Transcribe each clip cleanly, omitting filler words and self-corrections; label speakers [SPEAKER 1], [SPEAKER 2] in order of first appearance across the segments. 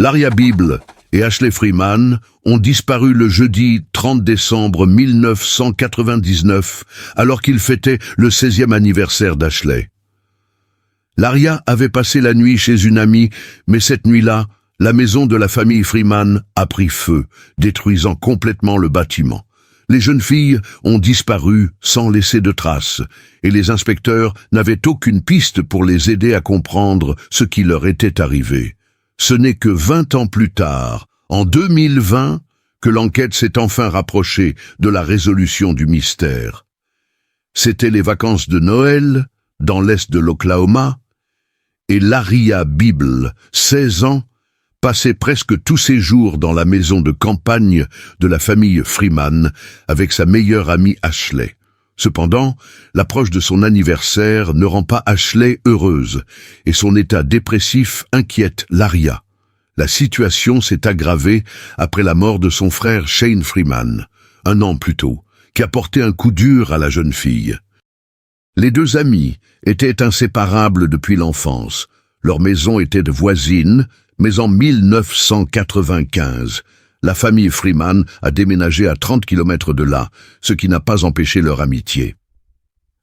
[SPEAKER 1] Laria Bible et Ashley Freeman ont disparu le jeudi 30 décembre 1999 alors qu'ils fêtaient le 16e anniversaire d'Ashley. Laria avait passé la nuit chez une amie, mais cette nuit-là, la maison de la famille Freeman a pris feu, détruisant complètement le bâtiment. Les jeunes filles ont disparu sans laisser de traces, et les inspecteurs n'avaient aucune piste pour les aider à comprendre ce qui leur était arrivé. Ce n'est que 20 ans plus tard, en 2020, que l'enquête s'est enfin rapprochée de la résolution du mystère. C'étaient les vacances de Noël, dans l'est de l'Oklahoma, et Laria Bible, 16 ans, passait presque tous ses jours dans la maison de campagne de la famille Freeman avec sa meilleure amie Ashley. Cependant, l'approche de son anniversaire ne rend pas Ashley heureuse, et son état dépressif inquiète Laria. La situation s'est aggravée après la mort de son frère Shane Freeman, 1 an plus tôt, qui a porté un coup dur à la jeune fille. Les deux amis étaient inséparables depuis l'enfance. Leur maison était de voisines, mais en 1995, la famille Freeman a déménagé à 30 km de là, ce qui n'a pas empêché leur amitié.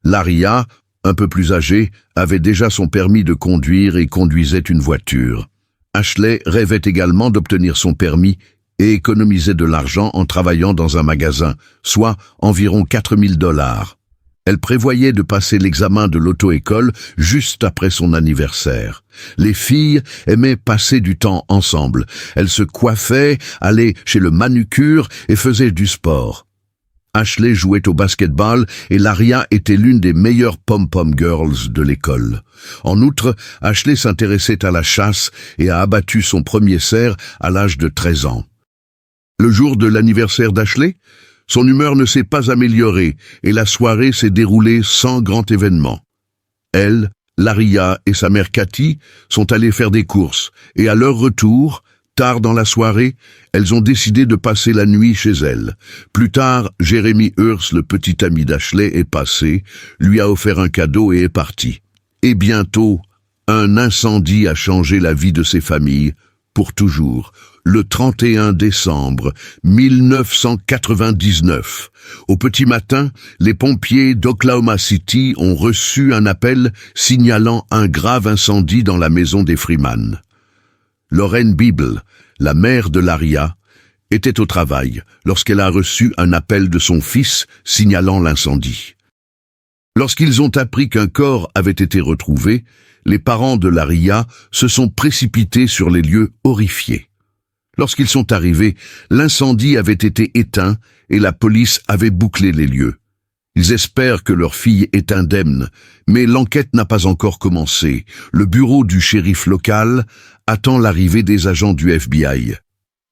[SPEAKER 1] Laria, un peu plus âgée, avait déjà son permis de conduire et conduisait une voiture. Ashley rêvait également d'obtenir son permis et économisait de l'argent en travaillant dans un magasin, soit environ $4 000. Elle prévoyait de passer l'examen de l'auto-école juste après son anniversaire. Les filles aimaient passer du temps ensemble. Elles se coiffaient, allaient chez le manucure et faisaient du sport. Ashley jouait au basketball et Laria était l'une des meilleures pom-pom girls de l'école. En outre, Ashley s'intéressait à la chasse et a abattu son premier cerf à l'âge de 13 ans. Le jour de l'anniversaire d'Ashley, son humeur ne s'est pas améliorée et la soirée s'est déroulée sans grand événement. Elle, Laria et sa mère Cathy sont allées faire des courses et à leur retour, tard dans la soirée, elles ont décidé de passer la nuit chez elle. Plus tard, Jeremy Hurst, le petit ami d'Ashley, est passé, lui a offert un cadeau et est parti. Et bientôt, un incendie a changé la vie de ces familles, pour toujours. Le 31 décembre 1999, au petit matin, les pompiers d'Oklahoma City ont reçu un appel signalant un grave incendie dans la maison des Freeman. Lauren Bible, la mère de Laria, était au travail lorsqu'elle a reçu un appel de son fils signalant l'incendie. Lorsqu'ils ont appris qu'un corps avait été retrouvé, les parents de Laria se sont précipités sur les lieux horrifiés. Lorsqu'ils sont arrivés, l'incendie avait été éteint et la police avait bouclé les lieux. Ils espèrent que leur fille est indemne, mais l'enquête n'a pas encore commencé. Le bureau du shérif local attend l'arrivée des agents du FBI.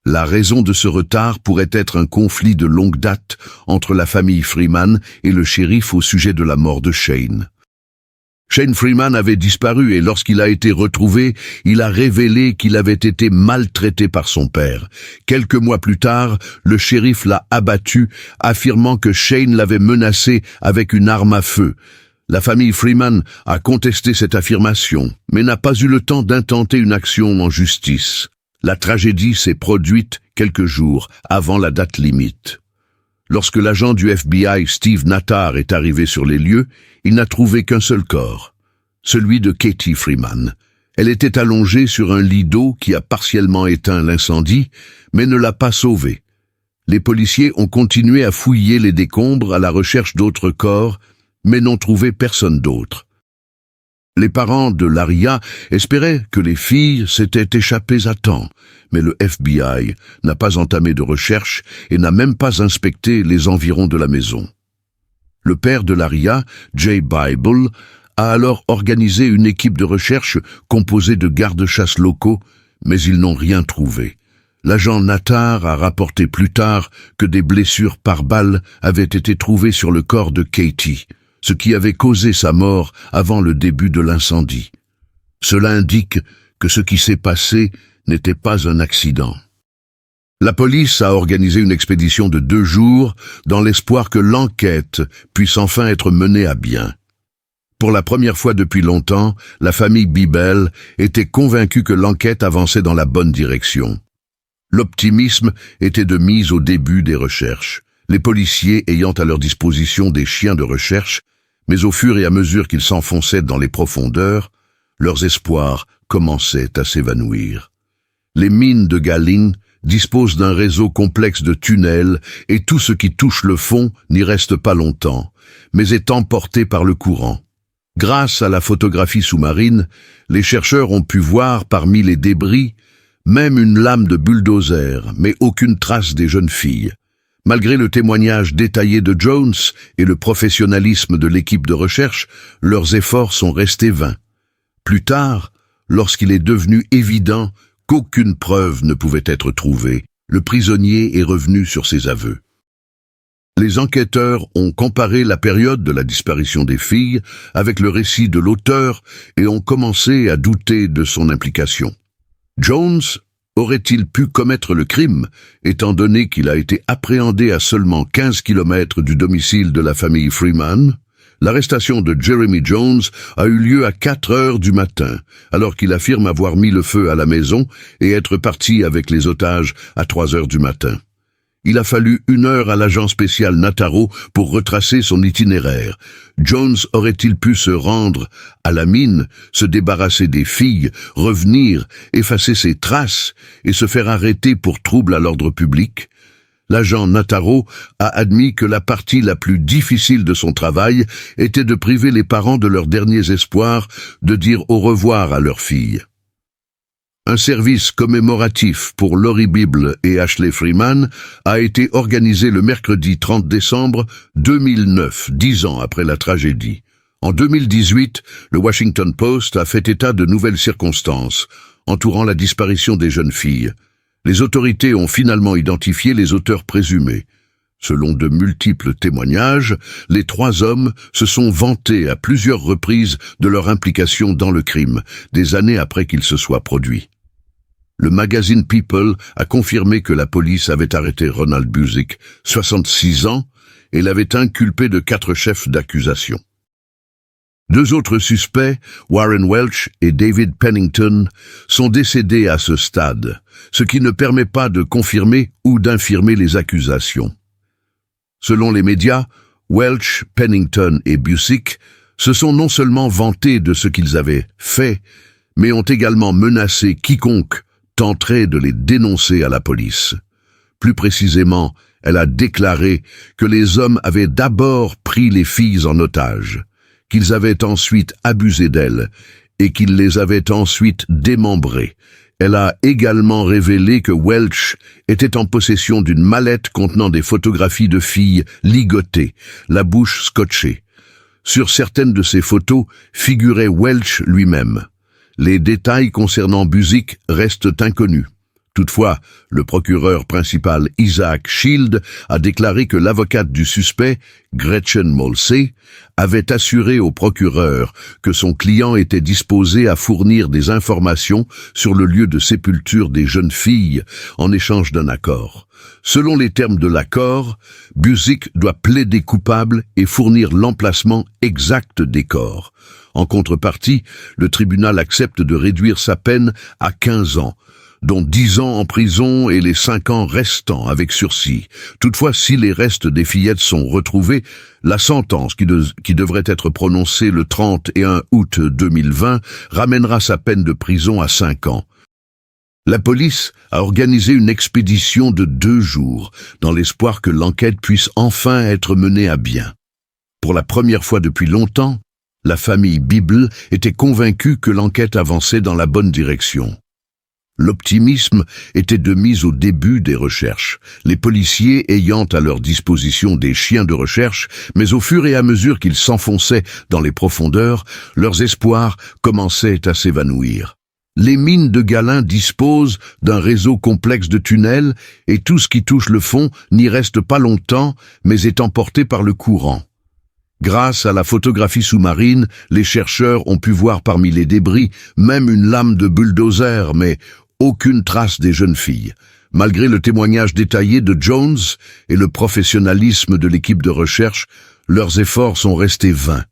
[SPEAKER 1] La raison de ce retard pourrait être un conflit de longue date entre la famille Freeman et le shérif au sujet de la mort de Shane. Shane Freeman avait disparu et lorsqu'il a été retrouvé, il a révélé qu'il avait été maltraité par son père. Quelques mois plus tard, le shérif l'a abattu, affirmant que Shane l'avait menacé avec une arme à feu. La famille Freeman a contesté cette affirmation, mais n'a pas eu le temps d'intenter une action en justice. La tragédie s'est produite quelques jours avant la date limite. Lorsque l'agent du FBI Steve Nattar est arrivé sur les lieux, il n'a trouvé qu'un seul corps, celui de Katie Freeman. Elle était allongée sur un lit d'eau qui a partiellement éteint l'incendie, mais ne l'a pas sauvée. Les policiers ont continué à fouiller les décombres à la recherche d'autres corps, mais n'ont trouvé personne d'autre. Les parents de Laria espéraient que les filles s'étaient échappées à temps, mais le FBI n'a pas entamé de recherche et n'a même pas inspecté les environs de la maison. Le père de Laria, Jay Bible, a alors organisé une équipe de recherche composée de gardes-chasse locaux, mais ils n'ont rien trouvé. L'agent Nattar a rapporté plus tard que des blessures par balle avaient été trouvées sur le corps de Katie, ce qui avait causé sa mort avant le début de l'incendie. Cela indique que ce qui s'est passé n'était pas un accident. La police a organisé une expédition de 2 jours dans l'espoir que l'enquête puisse enfin être menée à bien. Pour la première fois depuis longtemps, la famille Biebel était convaincue que l'enquête avançait dans la bonne direction. L'optimisme était de mise au début des recherches, les policiers ayant à leur disposition des chiens de recherche, mais au fur et à mesure qu'ils s'enfonçaient dans les profondeurs, leurs espoirs commençaient à s'évanouir. Les mines de Galing disposent d'un réseau complexe de tunnels et tout ce qui touche le fond n'y reste pas longtemps, mais est emporté par le courant. Grâce à la photographie sous-marine, les chercheurs ont pu voir parmi les débris même une lame de bulldozer, mais aucune trace des jeunes filles. Malgré le témoignage détaillé de Jones et le professionnalisme de l'équipe de recherche, leurs efforts sont restés vains. Plus tard, lorsqu'il est devenu évident qu'aucune preuve ne pouvait être trouvée, le prisonnier est revenu sur ses aveux. Les enquêteurs ont comparé la période de la disparition des filles avec le récit de l'auteur et ont commencé à douter de son implication. Jones aurait-il pu commettre le crime, étant donné qu'il a été appréhendé à seulement 15 km du domicile de la famille Freeman? L'arrestation de Jeremy Jones a eu lieu à 4 heures du matin, alors qu'il affirme avoir mis le feu à la maison et être parti avec les otages à 3 heures du matin. Il a fallu 1 heure à l'agent spécial Nataro pour retracer son itinéraire. Jones aurait-il pu se rendre à la mine, se débarrasser des filles, revenir, effacer ses traces et se faire arrêter pour trouble à l'ordre public? L'agent Nataro a admis que la partie la plus difficile de son travail était de priver les parents de leurs derniers espoirs de dire au revoir à leurs filles. Un service commémoratif pour Lori Biebel et Ashley Freeman a été organisé le mercredi 30 décembre 2009, 10 ans après la tragédie. En 2018, le Washington Post a fait état de nouvelles circonstances entourant la disparition des jeunes filles. Les autorités ont finalement identifié les auteurs présumés. Selon de multiples témoignages, les 3 hommes se sont vantés à plusieurs reprises de leur implication dans le crime, des années après qu'il se soit produit. Le magazine People a confirmé que la police avait arrêté Ronald Busick, 66 ans, et l'avait inculpé de 4 chefs d'accusation. 2 autres suspects, Warren Welch et David Pennington, sont décédés à ce stade, ce qui ne permet pas de confirmer ou d'infirmer les accusations. Selon les médias, Welch, Pennington et Busick se sont non seulement vantés de ce qu'ils avaient fait, mais ont également menacé quiconque tenterait de les dénoncer à la police. Plus précisément, elle a déclaré que les hommes avaient d'abord pris les filles en otage, qu'ils avaient ensuite abusé d'elles et qu'ils les avaient ensuite démembrées. Elle a également révélé que Welch était en possession d'une mallette contenant des photographies de filles ligotées, la bouche scotchée. Sur certaines de ces photos figurait Welch lui-même. Les détails concernant Busick restent inconnus. Toutefois, le procureur principal Isaac Shield a déclaré que l'avocate du suspect, Gretchen Molsey, avait assuré au procureur que son client était disposé à fournir des informations sur le lieu de sépulture des jeunes filles en échange d'un accord. Selon les termes de l'accord, Busick doit plaider coupable et fournir l'emplacement exact des corps. En contrepartie, le tribunal accepte de réduire sa peine à 15 ans, dont 10 ans en prison et les 5 ans restants avec sursis. Toutefois, si les restes des fillettes sont retrouvés, la sentence qui devrait être prononcée le 31 août 2020 ramènera sa peine de prison à 5 ans. La police a organisé une expédition de 2 jours, dans l'espoir que l'enquête puisse enfin être menée à bien. Pour la première fois depuis longtemps, la famille Biebel était convaincue que l'enquête avançait dans la bonne direction. L'optimisme était de mise au début des recherches, les policiers ayant à leur disposition des chiens de recherche, mais au fur et à mesure qu'ils s'enfonçaient dans les profondeurs, leurs espoirs commençaient à s'évanouir. Les mines de Galing disposent d'un réseau complexe de tunnels et tout ce qui touche le fond n'y reste pas longtemps, mais est emporté par le courant. Grâce à la photographie sous-marine, les chercheurs ont pu voir parmi les débris même une lame de bulldozer, mais aucune trace des jeunes filles. Malgré le témoignage détaillé de Jones et le professionnalisme de l'équipe de recherche, leurs efforts sont restés vains.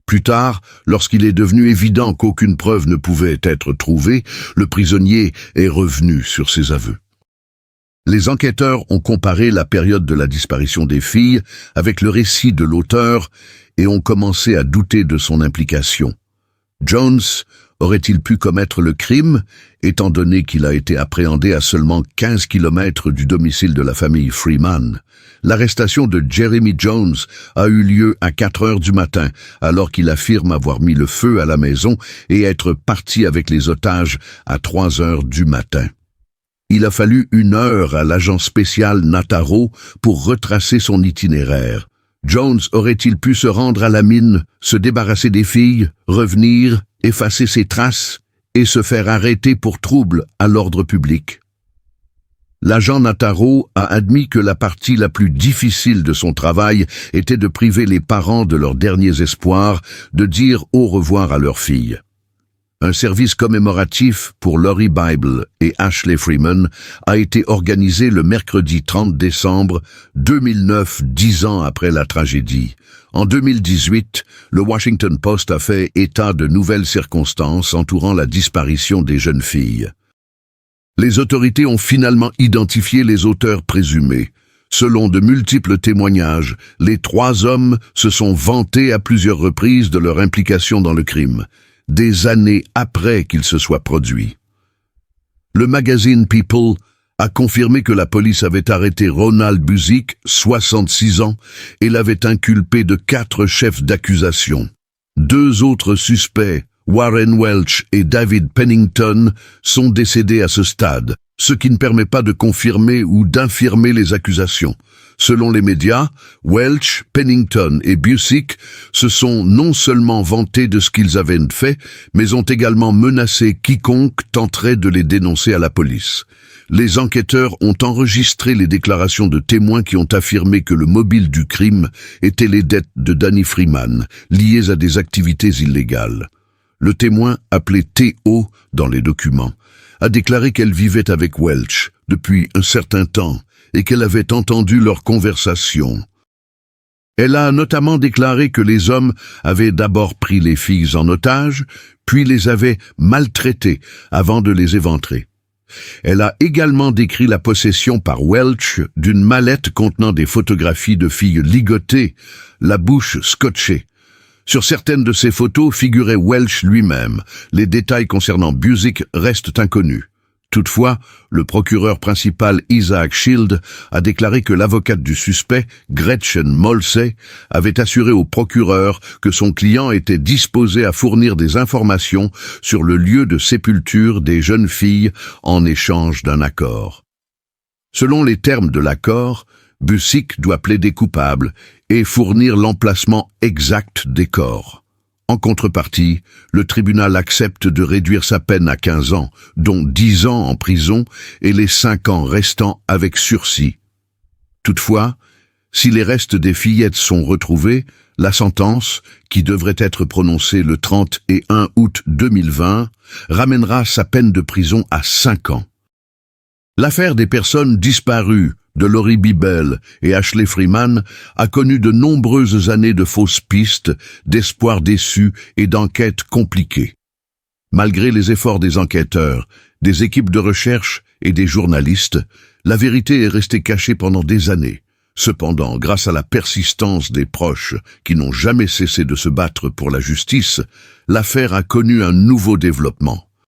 [SPEAKER 1] Plus tard, lorsqu'il est devenu évident qu'aucune preuve ne pouvait être trouvée, le prisonnier est revenu sur ses aveux. Les enquêteurs ont comparé la période de la disparition des filles avec le récit de l'auteur et ont commencé à douter de son implication. Jones aurait-il pu commettre le crime, étant donné qu'il a été appréhendé à seulement 15 kilomètres du domicile de la famille Freeman? L'arrestation de Jeremy Jones a eu lieu à 4 heures du matin, alors qu'il affirme avoir mis le feu à la maison et être parti avec les otages à 3 heures du matin. Il a fallu 1 heure à l'agent spécial Nataro pour retracer son itinéraire. Jones aurait-il pu se rendre à la mine, se débarrasser des filles, revenir, effacer ses traces et se faire arrêter pour trouble à l'ordre public? L'agent Nataro a admis que la partie la plus difficile de son travail était de priver les parents de leurs derniers espoirs de dire au revoir à leurs filles. Un service commémoratif pour Lori Bible et Ashley Freeman a été organisé le mercredi 30 décembre 2009, 10 ans après la tragédie. En 2018, le Washington Post a fait état de nouvelles circonstances entourant la disparition des jeunes filles. Les autorités ont finalement identifié les auteurs présumés. Selon de multiples témoignages, les 3 hommes se sont vantés à plusieurs reprises de leur implication dans le crime, des années après qu'il se soit produit. Le magazine People a confirmé que la police avait arrêté Ronald Busick, 66 ans, et l'avait inculpé de 4 chefs d'accusation. 2 autres suspects, Warren Welch et David Pennington, sont décédés à ce stade, ce qui ne permet pas de confirmer ou d'infirmer les accusations. Selon les médias, Welch, Pennington et Busick se sont non seulement vantés de ce qu'ils avaient fait, mais ont également menacé quiconque tenterait de les dénoncer à la police. Les enquêteurs ont enregistré les déclarations de témoins qui ont affirmé que le mobile du crime était les dettes de Danny Freeman, liées à des activités illégales. Le témoin, appelé T.O. dans les documents, a déclaré qu'elle vivait avec Welch depuis un certain temps et qu'elle avait entendu leur conversation. Elle a notamment déclaré que les hommes avaient d'abord pris les filles en otage, puis les avaient maltraitées avant de les éventrer. Elle a également décrit la possession par Welch d'une mallette contenant des photographies de filles ligotées, la bouche scotchée. Sur certaines de ces photos figurait Welch lui-même. Les détails concernant Busick restent inconnus. Toutefois, le procureur principal Isaac Shield a déclaré que l'avocate du suspect, Gretchen Molsey, avait assuré au procureur que son client était disposé à fournir des informations sur le lieu de sépulture des jeunes filles en échange d'un accord. Selon les termes de l'accord, Busick doit plaider coupable et fournir l'emplacement exact des corps. En contrepartie, le tribunal accepte de réduire sa peine à 15 ans, dont 10 ans en prison et les 5 ans restants avec sursis. Toutefois, si les restes des fillettes sont retrouvés, la sentence, qui devrait être prononcée le 31 août 2020, ramènera sa peine de prison à 5 ans. L'affaire des personnes disparues de Lori Bible et Ashley Freeman a connu de nombreuses années de fausses pistes, d'espoirs déçus et d'enquêtes compliquées. Malgré les efforts des enquêteurs, des équipes de recherche et des journalistes, la vérité est restée cachée pendant des années. Cependant, grâce à la persistance des proches qui n'ont jamais cessé de se battre pour la justice, l'affaire a connu un nouveau développement.